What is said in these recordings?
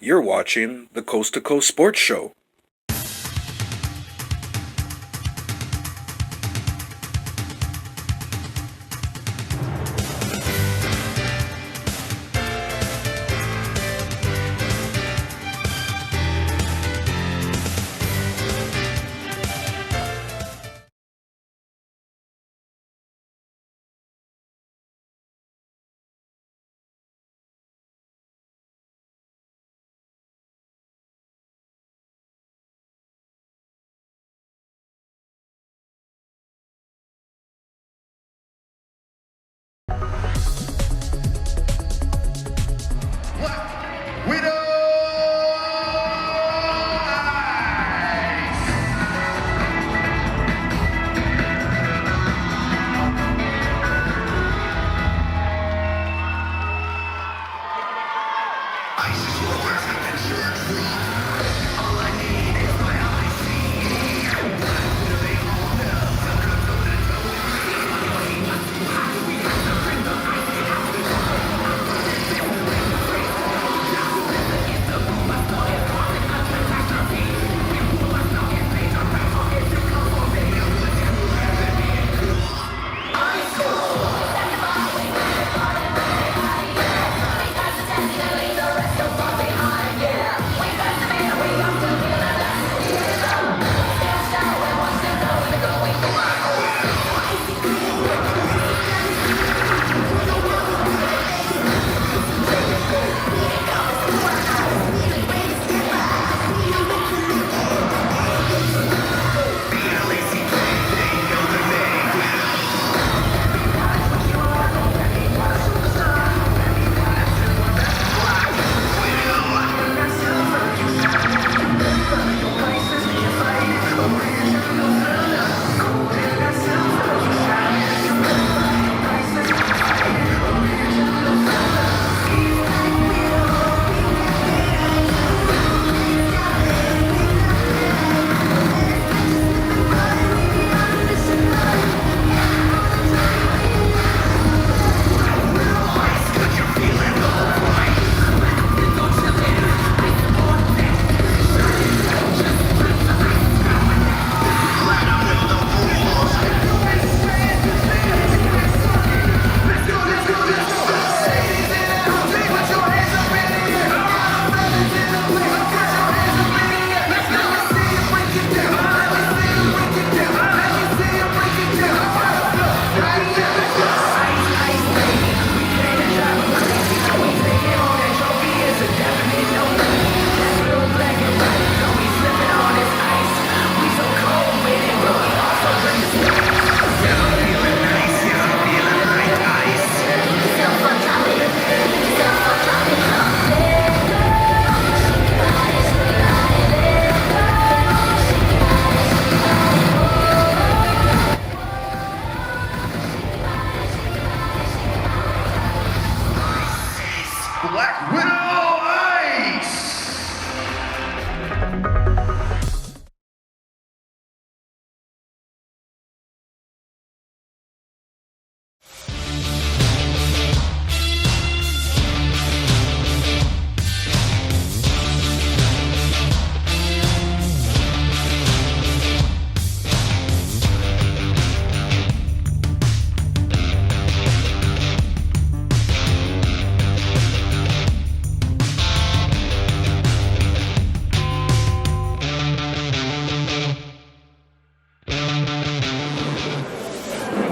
You're watching the Coast to Coast Sports Show.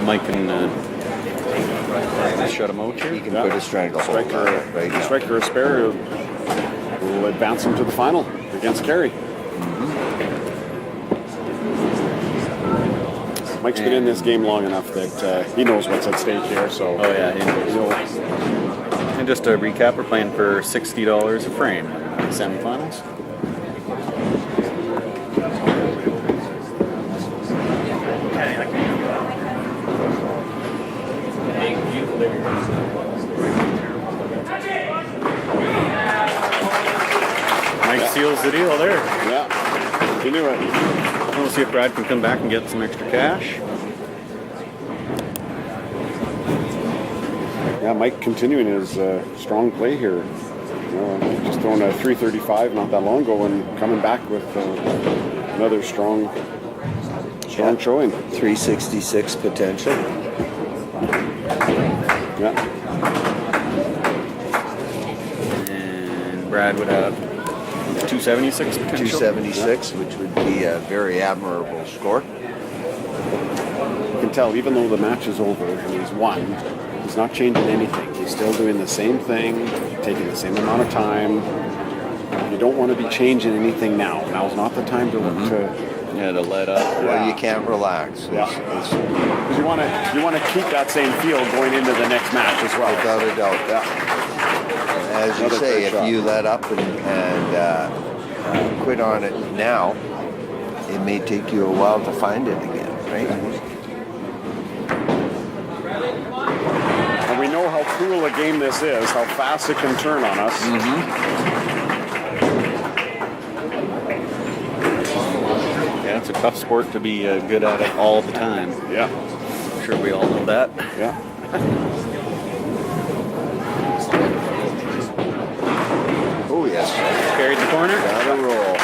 Mike can shut him out here. He can put a stranglehold on it right now. Striker or spare will advance him to the final against Kerry. Mike's been in this game long enough that he knows what's at stake here. So, Oh yeah, he knows. And just to recap, we're playing for $60 a frame in the semifinals. Mike seals the deal there. yeah, he knew it. We'll see if Brad can come back and get some extra cash. Yeah, Mike continuing his strong play here. Just just throwing a 335 not that long ago and coming back with another strong showing. 366 potential. Yeah. And Brad would have 276 potential. 276, which would be a very admirable score. You can tell, even though the match is over and he's won, he's not changing anything. He's still doing the same thing, taking the same amount of time. You don't want to be changing anything now. Now's not the time to To let up. Well, you can't relax. Because you want to keep that same feel going into the next match as well. Without a doubt. Yeah. As you Another say, great if shot. you let up and quit on it now, it may take you a while to find it again, right? And we know how cruel a game this is, how fast it can turn on us. Yeah, it's a tough sport to be good at it all the time. Yeah. I'm sure we all know that. Yeah. Oh, yes. Carried the corner. Gotta roll.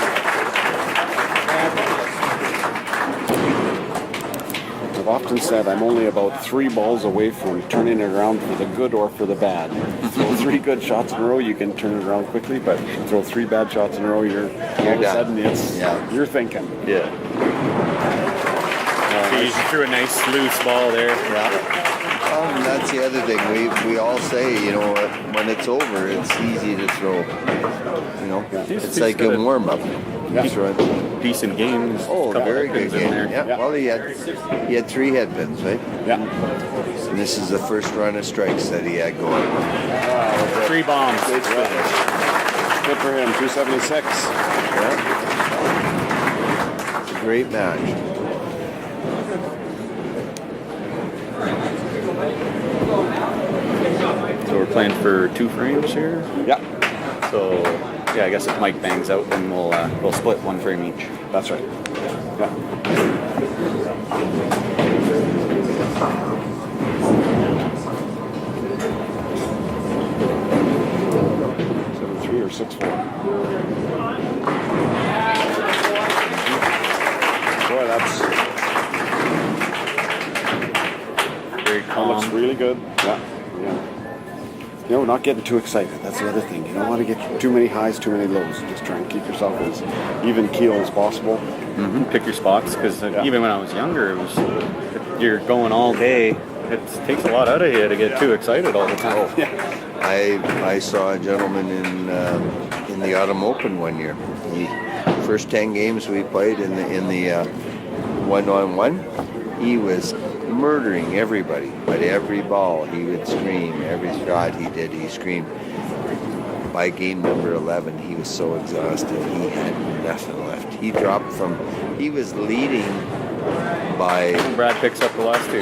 I've often said I'm only about 3 balls away from turning it around for the good or for the bad. Throw 3 good shots in a row, you can turn it around quickly, but throw 3 bad shots in a row, all of a done. sudden you're thinking. Yeah. You threw a nice loose ball there. Yeah. And that's the other thing. We all say, when it's over, it's easy to throw. It's like a warm-up. Yeah. Decent games. Oh, Couple very good headpins in game. there. Yeah. Well, he had 3 headpins, right? Yeah. And this is the first run of strikes that he had going. 3 bombs. Good finish. Good for him, 276. Yeah. It's a great match. So we're playing for 2 frames here. Yeah, So yeah, I guess if Mike bangs out, then we'll split 1 frame each. that's right. Yeah. Three or 6-4. Boy, that's Very that looks calm. really good. Yeah. Not getting too excited. That's the other thing. You don't want to get too many highs, too many lows. Just try and keep yourself as even keel as possible. Pick your spots, because even when I was younger, it was you're going all day. It takes a lot out of you to get too excited all the time. I saw a gentleman in the Autumn Open one year. First 10 games we played in the one-on-one, he was murdering everybody. But every ball he would scream. Every shot he did, he screamed. By game number 11, he was so exhausted, he had nothing left. He was leading by Brad picks up the last 2.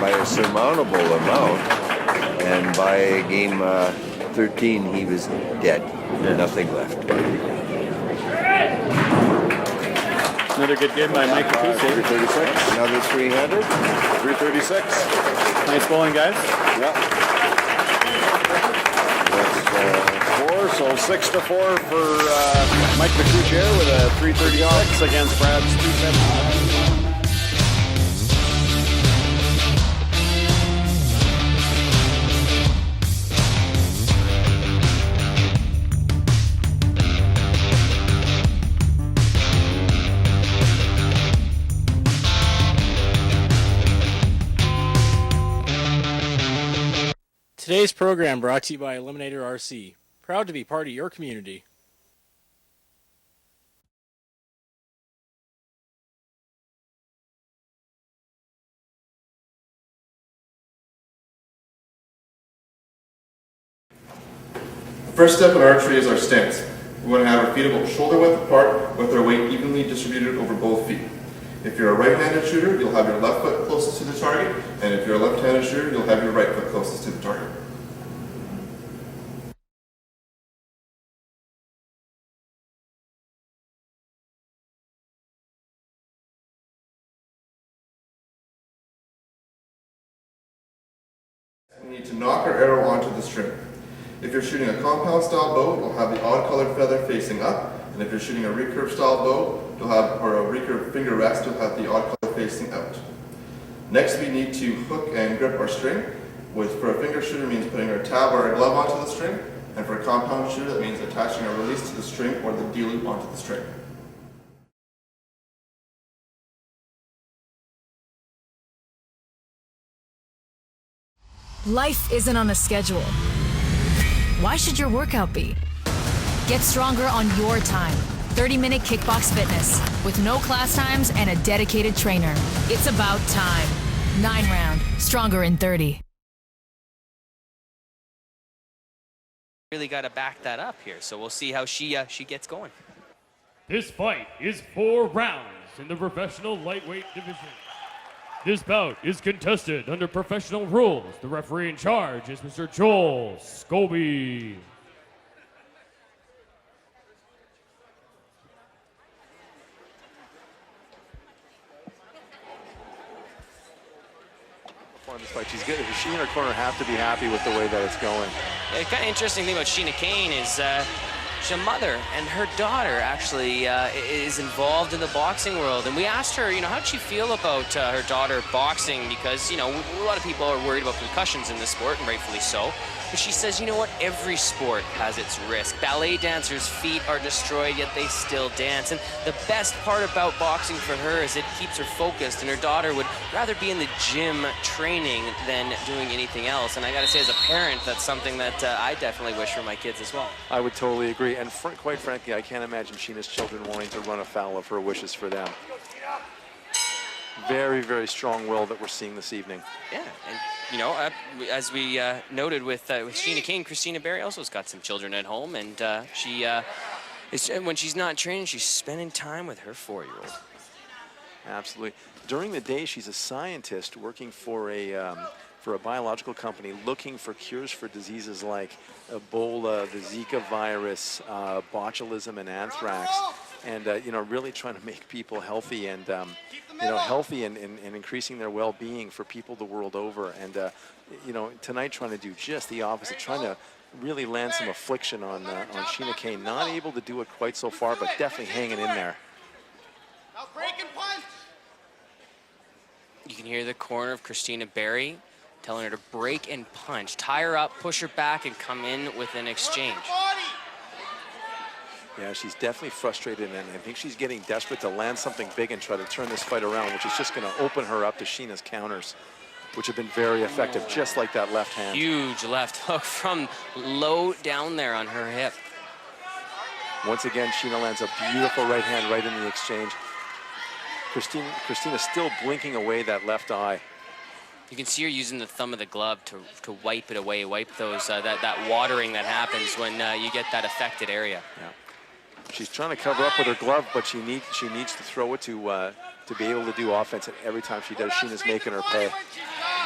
by a surmountable amount, and by game 13 he was dead. Nothing left. Another good game by Mike Matisse. 336. Another 300. 336. Nice bowling, guys. Yeah. That's 4, so 6-4 for Mike McCoucher with a 336 against Brad's 279. Today's program brought to you by Eliminator RC. Proud to be part of your community. The first step in archery is our stance. We want to have our feet about shoulder width apart with our weight evenly distributed over both feet. If you're a right-handed shooter, you'll have your left foot closest to the target, and if you're a left-handed shooter, you'll have your right foot closest to the target. We need to knock our arrow onto the string. If you're shooting a compound style bow, you'll have the odd colored feather facing up, and if you're shooting a recurve style bow, or a recurve finger rest, you'll have the odd color facing out. Next, we need to hook and grip our string. For a finger shooter means putting our tab or our glove onto the string, and for a compound shooter that means attaching a release to the string or the D-loop onto the string. Life isn't on a schedule. Why should your workout be? Get stronger on your time. 30-minute kickbox fitness with no class times and a dedicated trainer. It's about time. 9 round, stronger in 30. Really got to back that up here, so we'll see how she gets going. This fight is 4 rounds in the professional lightweight division. This bout is contested under professional rules. The referee in charge is Mr. Joel Scobie. This fight. She's good. She and her corner have to be happy with the way that it's going. Yeah, the kind of interesting thing about Sheena Kane is she's a mother, and her daughter actually is involved in the boxing world. And we asked her, how'd she feel about her daughter boxing? Because, a lot of people are worried about concussions in this sport, and rightfully so. But she says, you know what? Every sport has its risk. Ballet dancers' feet are destroyed, yet they still dance. And the best part about boxing for her is it keeps her focused, and her daughter would rather be in the gym training than doing anything else. And I gotta say, as a parent, that's something that I definitely wish for my kids as well. I would totally agree. And quite frankly, I can't imagine Sheena's children wanting to run afoul of her wishes for them. Very, very strong will that we're seeing this evening. Yeah, and as we noted with Sheena Kane, Christina Berry also has got some children at home, and when she's not training, she's spending time with her 4-year-old. Absolutely. During the day, she's a scientist working for a biological company looking for cures for diseases like Ebola, the Zika virus, botulism, and anthrax. And really trying to make people healthy and healthy and increasing their well-being for people the world over. And tonight trying to do just the opposite, trying to really land some affliction on Sheena Kane. Not able to do it quite so far, but definitely hanging in there. You can hear the corner of Christina Berry telling her to break and punch, tie her up, push her back, and come in with an exchange. Yeah, she's definitely frustrated, and I think she's getting desperate to land something big and try to turn this fight around, which is just going to open her up to Sheena's counters, which have been very effective, just like that left hand. Huge left hook from low down there on her hip. Once again, Sheena lands a beautiful right hand right in the exchange. Christina's still blinking away that left eye. You can see her using the thumb of the glove to wipe it away, wipe those that watering that happens when you get that affected area. Yeah. She's trying to cover up with her glove, but she needs to throw it to be able to do offense. And every time she does, Sheena's making her pay.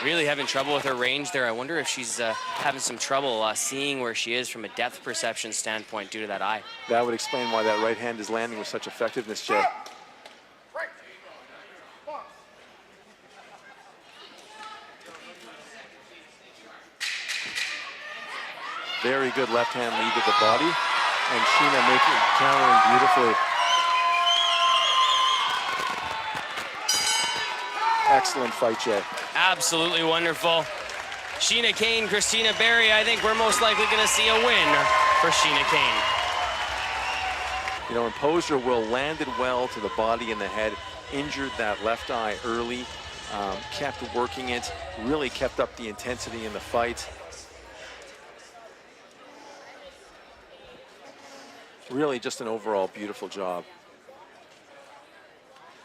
Really having trouble with her range there. I wonder if she's having some trouble seeing where she is from a depth perception standpoint due to that eye. That would explain why that right hand is landing with such effectiveness, Jay. Very good left hand lead to the body, and Sheena countering beautifully. Excellent fight, Jay. Absolutely wonderful. Sheena Kane, Christina Berry, I think we're most likely going to see a win for Sheena Kane. Imposed her will, landed well to the body and the head, injured that left eye early, kept working it, really kept up the intensity in the fight. Really just an overall beautiful job.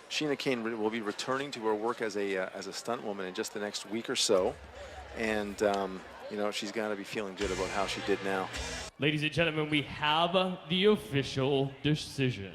Sheena Kane will be returning to her work as a stunt woman in just the next week or so. And, she's got to be feeling good about how she did now. Ladies and gentlemen, we have the official decision.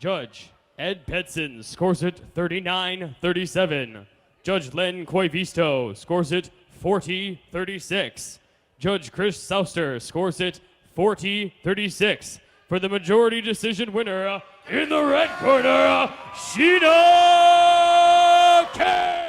Judge Ed Petson scores it 39-37. Judge Len Coivisto scores it 40-36. Judge Chris Sauster scores it 40-36. For the majority decision winner, in the red corner, Sheena Kane.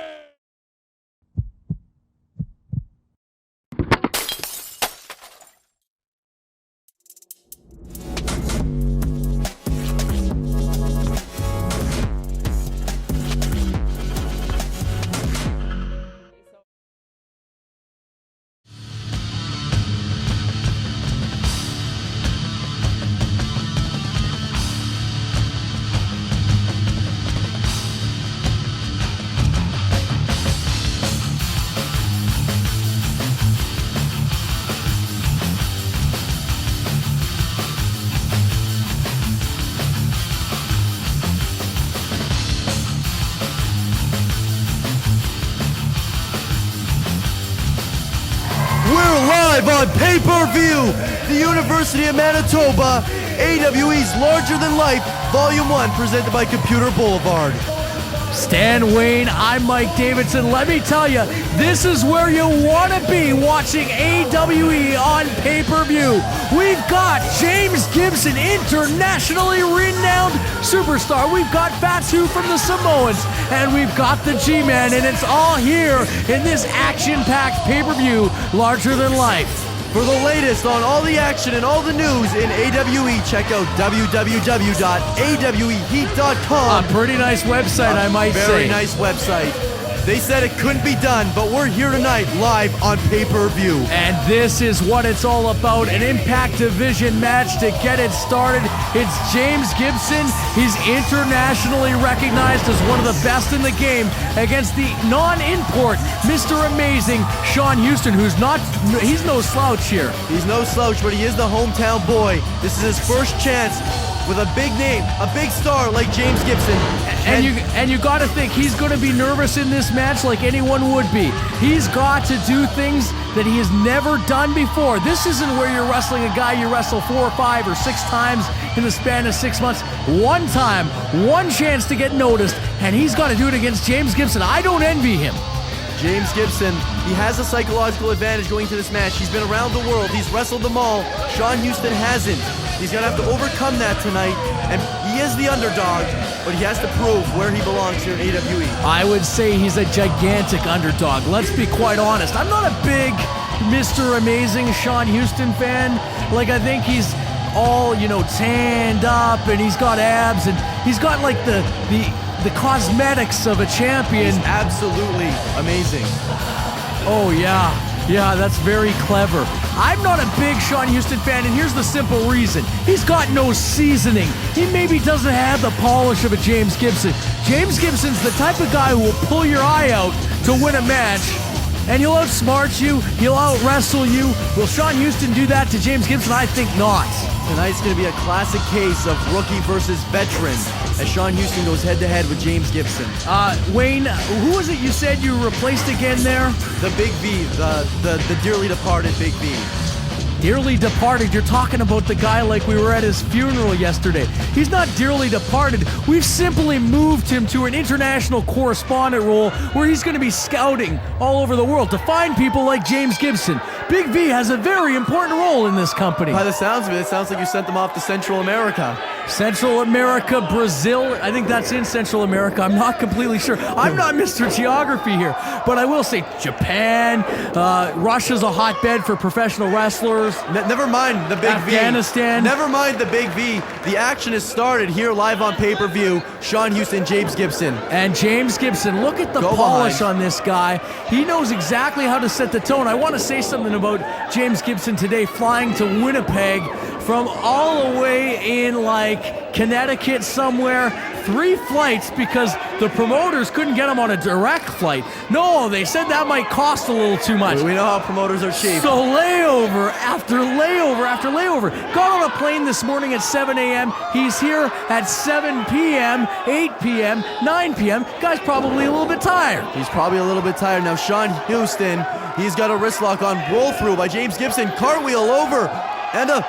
Live on pay-per-view, the University of Manitoba, AWE's Larger Than Life, Volume 1, presented by Computer Boulevard. Stan Wayne, I'm Mike Davidson. Let me tell you, this is where you want to be watching AWE on pay-per-view. We've got James Gibson, internationally renowned superstar. We've got Fatu from the Samoans, and we've got the G-Man, and it's all here in this action-packed pay-per-view, Larger Than Life. For the latest on all the action and all the news in AWE, check out www.aweheat.com. A pretty nice website, I might say. Very nice website. They said it couldn't be done, but we're here tonight live on pay-per-view. And this is what it's all about, an Impact Division match to get it started. It's James Gibson. He's internationally recognized as one of the best in the game against the non-import Mr. Amazing Sean Houston, he's no slouch here. He's no slouch, but he is the hometown boy. This is his first chance with a big name, a big star like James Gibson. And you got to think he's going to be nervous in this match like anyone would be. He's got to do things that he has never done before. This isn't where you're wrestling a guy you wrestle 4 or 5 or 6 times in the span of 6 months. One time, one chance to get noticed, and he's got to do it against James Gibson. I don't envy him. James Gibson, he has a psychological advantage going to this match. He's been around the world. He's wrestled them all. Sean Houston hasn't. He's going to have to overcome that tonight, and he is the underdog, but he has to prove where he belongs here in AWE. I would say he's a gigantic underdog. Let's be quite honest. I'm not a big Mr. Amazing Sean Houston fan. Like, I think he's all, tanned up, and he's got abs, and he's got, like, the cosmetics of a champion. He's absolutely amazing. Oh, yeah. Yeah, that's very clever. I'm not a big Sean Houston fan, and here's the simple reason. He's got no seasoning. He maybe doesn't have the polish of a James Gibson. James Gibson's the type of guy who will pull your eye out to win a match, and he'll outsmart you, he'll out-wrestle you. Will Sean Houston do that to James Gibson? I think not. Tonight's going to be a classic case of rookie versus veteran as Sean Houston goes head-to-head with James Gibson. Wayne, who was it you said you replaced again there? The Big V, the dearly departed Big V. Dearly departed, you're talking about the guy like we were at his funeral yesterday. He's not dearly departed. We've simply moved him to an international correspondent role where he's going to be scouting all over the world to find people like James Gibson. Big V has a very important role in this company. By the sounds of it sounds like you sent them off to Central America. Central America, Brazil, I think that's in Central America. I'm not completely sure. I'm not Mr. Geography here, but I will say Japan, Russia's a hotbed for professional wrestlers. Never mind the Big Afghanistan. V. Never mind the Big V. The action has started here live on pay-per-view. Sean Houston, James Gibson. And James Gibson, look at the polish on this guy. He knows exactly how to set the tone. I want to say something about James Gibson today, flying to Winnipeg from all the way in like Connecticut somewhere. 3 flights because the promoters couldn't get him on a direct flight. No, they said that might cost a little too much. We know how promoters are cheap. So layover after layover after layover. Got on a plane this morning at 7 a.m. He's here at 7 p.m., 8 p.m., 9 p.m. Guy's probably a little bit tired. He's probably a little bit tired. Now Sean Houston, he's got a wrist lock on, roll through by James Gibson, cartwheel over, and a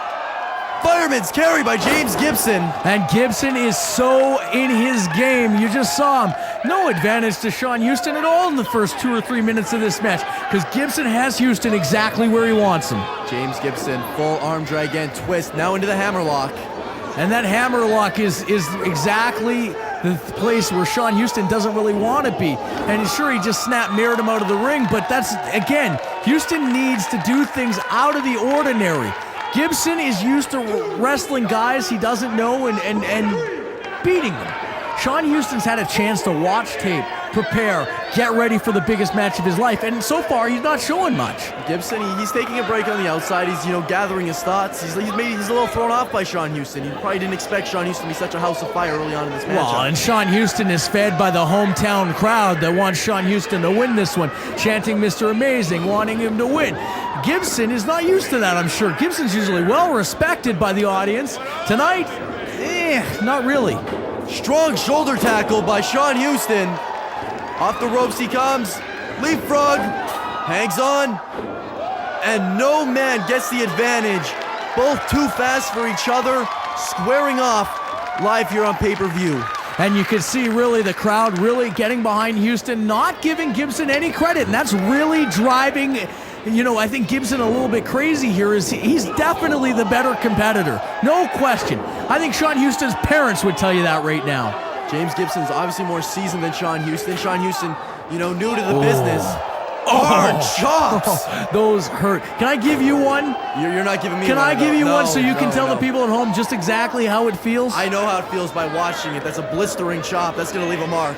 fireman's carry by James Gibson. And Gibson is so in his game. You just saw him. No advantage to Sean Houston at all in the first 2 or 3 minutes of this match because Gibson has Houston exactly where he wants him. James Gibson, full arm drag and twist, now into the hammerlock. And that hammerlock is exactly the place where Sean Houston doesn't really want to be. And sure, he just mirrored him out of the ring, but that's, again, Houston needs to do things out of the ordinary. Gibson is used to wrestling guys he doesn't know and beating them. Sean Houston's had a chance to watch tape, prepare, get ready for the biggest match of his life, and so far he's not showing much. Gibson, he's taking a break on the outside. He's gathering his thoughts. He's a little thrown off by Sean Houston. He probably didn't expect Sean Houston to be such a house of fire early on in this match. Well, and Sean Houston is fed by the hometown crowd that wants Sean Houston to win this one, chanting Mr. Amazing, wanting him to win. Gibson is not used to that, I'm sure. Gibson's usually well respected by the audience. Tonight, not really. Strong shoulder tackle by Sean Houston. Off the ropes he comes. Leapfrog. Hangs on. And no man gets the advantage. Both too fast for each other. Squaring off live here on pay-per-view. And you can see really the crowd really getting behind Houston, not giving Gibson any credit. And that's really driving, I think Gibson a little bit crazy here. He's definitely the better competitor. No question. I think Sean Houston's parents would tell you that right now. James Gibson's obviously more seasoned than Sean Houston. Sean Houston, new to the business. Hard chops! Those hurt. Can I give you one? You're not giving me one. Can I give you one so you can tell no. the people at home just exactly how it feels? I know how it feels by watching it. That's a blistering chop. That's going to leave a mark.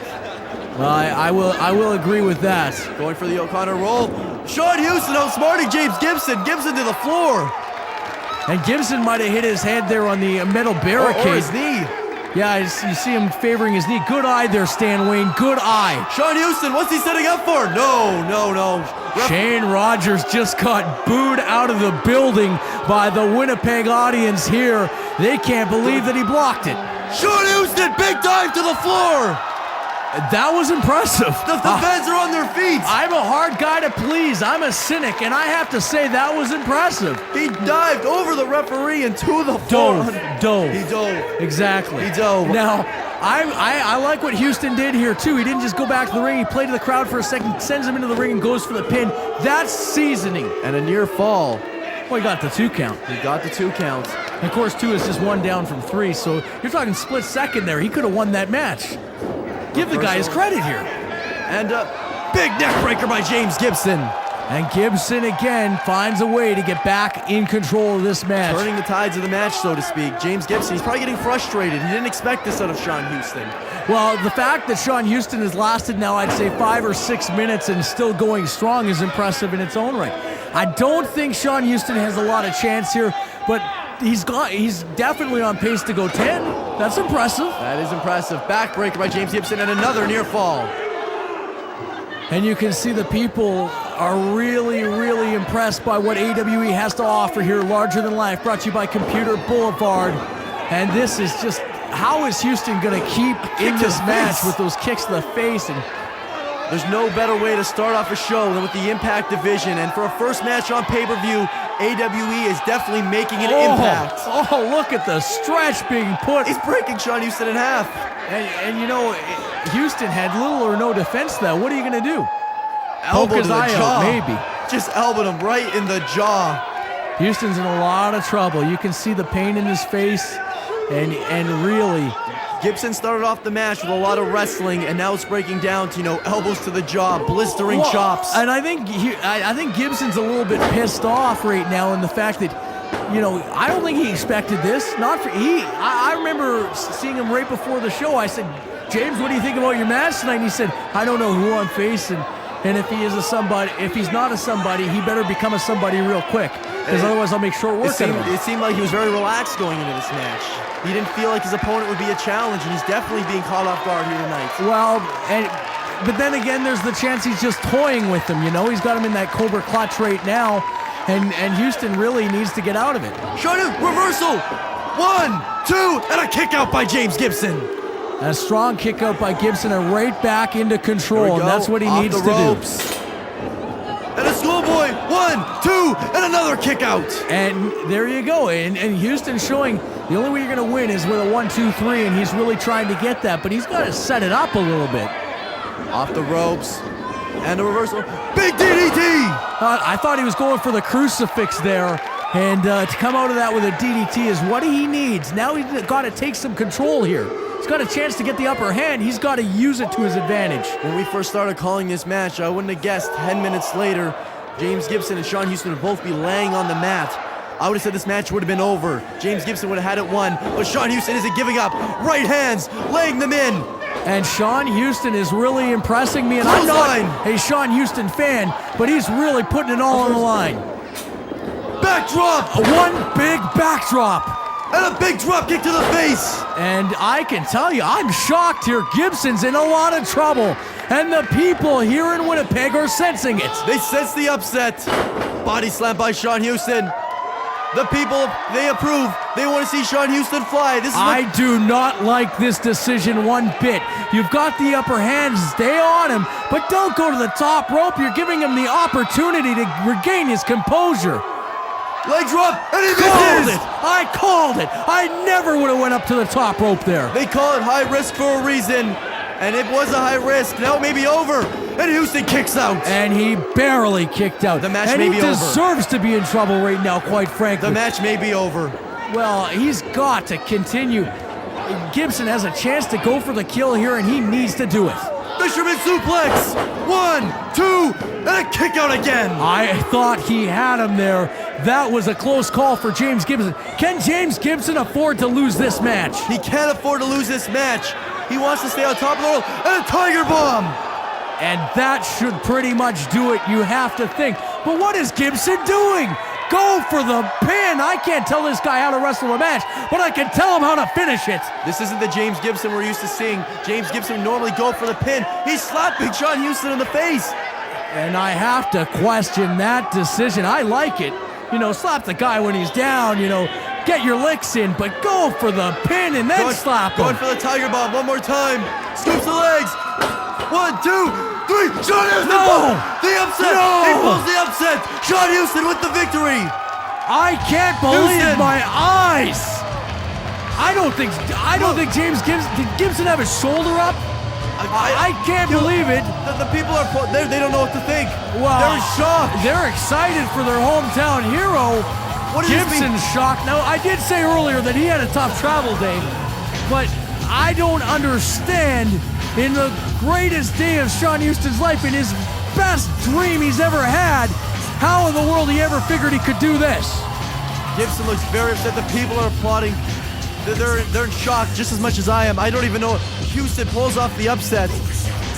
Well, I will agree with that. Going for the O'Connor roll. Sean Houston outsmarting James Gibson. Gibson to the floor. And Gibson might have hit his head there on the metal barricade. Or his knee. Yeah, you see him favoring his knee. Good eye there, Stan Wayne. Good eye. Sean Houston, what's he setting up for? No. Shane Rogers just got booed out of the building by the Winnipeg audience here. They can't believe that he blocked it. Sean Houston, big dive to the floor. That was impressive. The fans are on their feet. I'm a hard guy to please. I'm a cynic, and I have to say that was impressive. He dived over the referee and to the floor. Dove. He dove. Exactly. He dove. Now, I like what Houston did here, too. He didn't just go back to the ring. He played to the crowd for a second, sends him into the ring, and goes for the pin. That's seasoning. And a near fall. Well, he got the 2 count. He got the 2 count. And of course, 2 is just 1 down from 3, so you're talking split second there. He could have won that match. Give the guy his credit here. And a big neck breaker by James Gibson. And Gibson again finds a way to get back in control of this match. Turning the tides of the match, so to speak. James Gibson, he's probably getting frustrated. He didn't expect this out of Sean Houston. Well, the fact that Sean Houston has lasted now, I'd say 5 or 6 minutes and still going strong is impressive in its own right. I don't think Sean Houston has a lot of chance here, but he's definitely on pace to go 10. That's impressive. That is impressive. Backbreaker by James Gibson and another near fall. And you can see the people are really, really impressed by what AWE has to offer here. Larger Than Life, brought to you by Computer Boulevard. And this is just, how is Houston going to keep in this match with those kicks to the face? And there's no better way to start off a show than with the Impact division. And for a first match on pay-per-view, AWE is definitely making an impact. Oh, look at the stretch being put. He's breaking Sean Houston in half. And Houston had little or no defense though. What are you going to do? Elbow to the jaw. Maybe. Just elbowed him right in the jaw. Houston's in a lot of trouble. You can see the pain in his face. And really, Gibson started off the match with a lot of wrestling, and now it's breaking down to, elbows to the jaw, blistering chops. And I think Gibson's a little bit pissed off right now in the fact that, I don't think he expected this. I remember seeing him right before the show. I said, James, what do you think about your match tonight? And he said, I don't know who I'm facing. And if he is if he's not a somebody, he better become a somebody real quick. Because otherwise I'll make short work of him. It seemed like he was very relaxed going into this match. He didn't feel like his opponent would be a challenge, and he's definitely being caught off guard here tonight. Well, but then again, there's the chance he's just toying with him, He's got him in that Cobra clutch right now, and Houston really needs to get out of it. Showdown reversal! 1, 2, and a kick out by James Gibson. A strong kick out by Gibson and right back into control, and that's what he needs to do. And a schoolboy, 1, 2, and another kick out. And there you go. And Houston showing the only way you're going to win is with a 1, 2, 3, and he's really trying to get that, but he's got to set it up a little bit. Off the ropes, and a reversal. Big DDT! I thought he was going for the crucifix there, And to come out of that with a DDT is what he needs. Now he's got to take some control here. He's got a chance to get the upper hand. He's got to use it to his advantage. When we first started calling this match, I wouldn't have guessed 10 minutes later, James Gibson and Sean Houston would both be laying on the mat. I would have said this match would have been over. James Gibson would have had it won, but Sean Houston isn't giving up. Right hands, laying them in. And Sean Houston is really impressing me, and I'm not a Sean Houston fan, but he's really putting it all on the line. Backdrop! One big backdrop. And a big drop kick to the face. And I can tell you, I'm shocked here. Gibson's in a lot of trouble. And the people here in Winnipeg are sensing it. They sense the upset. Body slam by Sean Houston. The people, they approve. They want to see Sean Houston fly. I do not like this decision one bit. You've got the upper hand, stay on him, but don't go to the top rope. You're giving him the opportunity to regain his composure. Leg drop, and he misses! I called it! I never would have went up to the top rope there. They call it high risk for a reason, and it was a high risk. Now it may be over, and Houston kicks out. And he barely kicked out. The match may be over. And he deserves to be in trouble right now, quite frankly. The match may be over. Well, he's got to continue. Gibson has a chance to go for the kill here, and he needs to do it. Fisherman suplex! 1, 2, and a kick out again! I thought he had him there. That was a close call for James Gibson. Can James Gibson afford to lose this match? He can't afford to lose this match. He wants to stay on top of the world, and a Tiger Bomb! And that should pretty much do it, you have to think. But what is Gibson doing? Go for the pin. I can't tell this guy how to wrestle a match, but I can tell him how to finish it. This isn't the James Gibson we're used to seeing. James Gibson would normally go for the pin. He's slapping Sean Houston in the face. And I have to question that decision. I like it. You know, slap the guy when he's down, you know, get your licks in, but go for the pin and then slap him. Going for the Tiger Bomb one more time. Scoops the legs. 1, 2, 3. Sean Houston! No! The upset! No! He pulls the upset! Sean Houston with the victory! I can't believe my eyes! I don't think James Gibson, did Gibson have his shoulder up? I can't believe it. The people are, they don't know what to think. Well, they're in shock. They're excited for their hometown hero. What does this mean? Gibson's shocked. Now, I did say earlier that he had a tough travel day, but I don't understand, in the greatest day of Sean Houston's life, in his best dream he's ever had, how in the world he ever figured he could do this. Gibson looks very upset. The people are applauding. They're in shock just as much as I am. I don't even know. Houston pulls off the upset.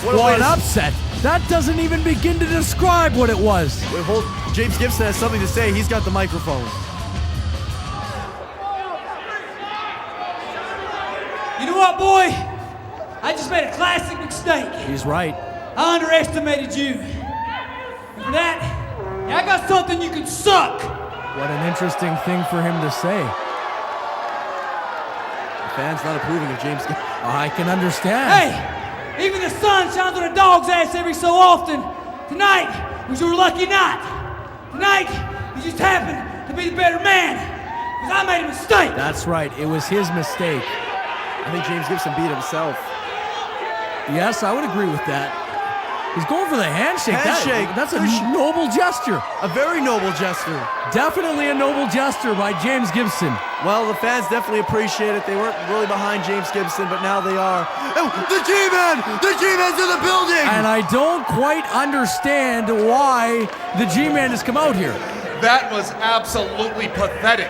What an upset. That doesn't even begin to describe what it was. Wait, hold. James Gibson has something to say. He's got the microphone. You know what, boy? I just made a classic mistake. He's right. I underestimated you. And for that, I got something you can suck. What an interesting thing for him to say. The fans not approving of James Gibson. I can understand. Hey, even the sun shines on a dog's ass every so often. Tonight was your lucky night. Tonight, you just happened to be the better man. Because I made a mistake. That's right. It was his mistake. I think James Gibson beat himself. Yes, I would agree with that. He's going for the handshake. That's a noble gesture. A very noble gesture. Definitely a noble gesture by James Gibson. Well, the fans definitely appreciate it. They weren't really behind James Gibson, but now they are. Oh, the G-Man! The G-Man's in the building! And I don't quite understand why the G-Man has come out here. That was absolutely pathetic.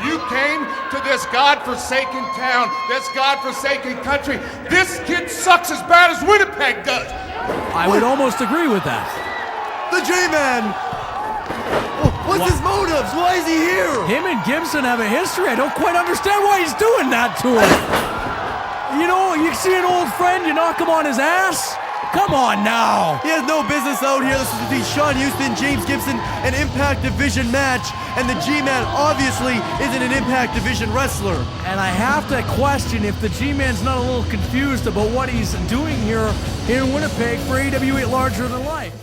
You came to this godforsaken town, this godforsaken country. This kid sucks as bad as Winnipeg does. I would almost agree with that. The J-Man! What's his motives? Why is he here? Him and Gibson have a history. I don't quite understand why he's doing that to him. You know, you see an old friend, you knock him on his ass? Come on now. He has no business out here. This is between Sean Houston, James Gibson, an Impact Division match. And the G-Man obviously isn't an Impact Division wrestler. And I have to question if the G-Man's not a little confused about what he's doing here in Winnipeg for AWA Larger Than Life.